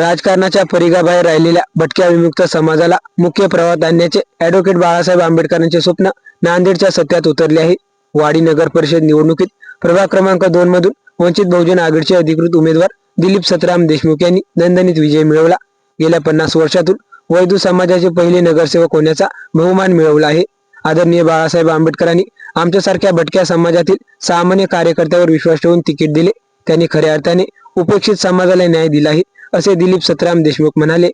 राजकारणाच्या परिघाबाहेर राहिलेल्या भटक्या विमुक्त समाजाला मुख्य प्रवाहात आणण्याचे ॲडव्होकेट बाळासाहेब आंबेडकरांचे स्वप्न नांदेडच्या सत्यात उतरले आहे। वाडी नगर परिषद निवडणुकीत प्रभाग क्रमांक 2 मधून वंचित बहुजन आघाडीचे अधिकृत उमेदवार दिलीप सतराम देशमुख यांनी दणदणीत विजय मिळवला। गेल्या 50 वर्षातून वैदू समाजाचे पहिले नगरसेवक होण्याचा बहुमान मिळवला आहे। आदरणीय बाळासाहेब आंबेडकरांनी आमच्यासारख्या भटक्या समाजातील सामान्य कार्यकर्त्यावर विश्वास ठेवून तिकीट दिले। त्यांनी खऱ्या अर्थाने उपेक्षित समाजाला न्याय दिला आहे, असे दिलीप सतराम देशमुख म्हणाले।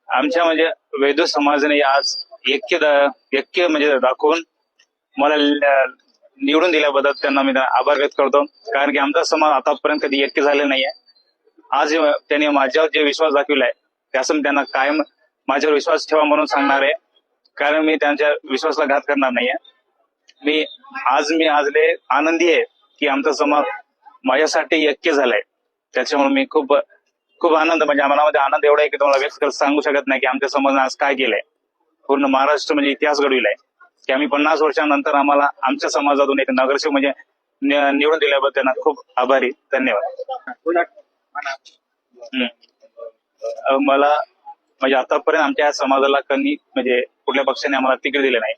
आमच्या म्हणजे वैदू समाजाने आज ऐक्य म्हणजे दाखवून मला निवडून दिल्याबद्दल त्यांना मी आभार व्यक्त करतो। कारण की आमचा समाज आतापर्यंत कधी ऐक्य झालेला नाहीये। आज त्यांनी माझ्यावर जे विश्वास दाखविलाय त्यासम त्यांना कायम माझ्यावर विश्वास ठेवा म्हणून सांगणार आहे। कारण मी त्यांच्या विश्वासाला घात करणार नाहीये। मी आजले आनंदी आहे की आमचा समाज माझ्यासाठी ऐक्य झालाय। त्याच्यामुळे मी खूप आनंद म्हणजे मनामध्ये आनंद एवढा आहे की तुम्हाला व्यक्त सांगू शकत नाही की आमच्या समाजाने आज काय केलंय। पूर्ण महाराष्ट्र म्हणजे इतिहास घडविलाय की आम्ही 50 वर्षांनंतर आम्हाला आमच्या समाजातून एक नगरसेवक म्हणजे निवडून दिल्याबद्दल त्यांना खूप आभारी। धन्यवाद। मला म्हणजे आतापर्यंत आमच्या समाजाला कधी म्हणजे कुठल्या पक्षाने आम्हाला तिकीट दिले नाही।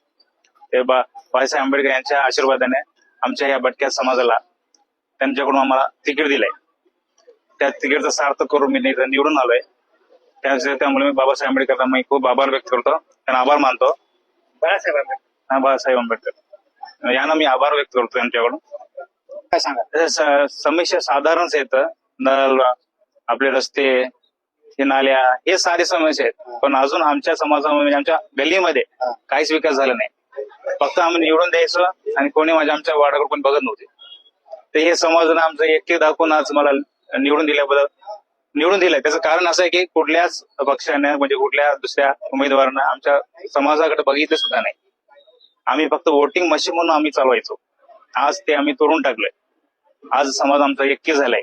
ते बाळासाहेब आंबेडकर यांच्या आशीर्वादाने आमच्या या भटक्या समाजाला त्यांच्याकडून आम्हाला तिकीट दिलंय। त्या तिकीटचा सार्थ करून मी निवडून आलोय। त्यामुळे मी बाबासाहेब आंबेडकरांना मी खूप आभार व्यक्त करतो, त्यांना आभार मानतो। बाळासाहेब आंबेडकर यांना मी आभार व्यक्त करतो यांच्याकडून। काय सांगा समस्या साधारणच आहेत, आपले रस्ते, हे नाल्या, हे सारे समस्या आहेत। पण अजून आमच्या समाजामध्ये आमच्या गल्लीमध्ये काहीच विकास झाला नाही। फक्त आम्ही निवडून द्यायचो आणि कोणी आमच्या वार्डाकडे पण बघत नव्हते। तर हे समाजाने आमचं ऐक्य दाखवून आज मला निवडून दिलंय। त्याचं कारण असं आहे की कुठल्याच पक्षाने म्हणजे कुठल्या दुसऱ्या उमेदवारांना आमच्या समाजाकडे बघितलं सुद्धा नाही। आम्ही फक्त वोटिंग मशीन म्हणून आम्ही चालवायचो। आज ते आम्ही तोडून टाकलंय। आज समाज आमचा ऐक्य झालाय।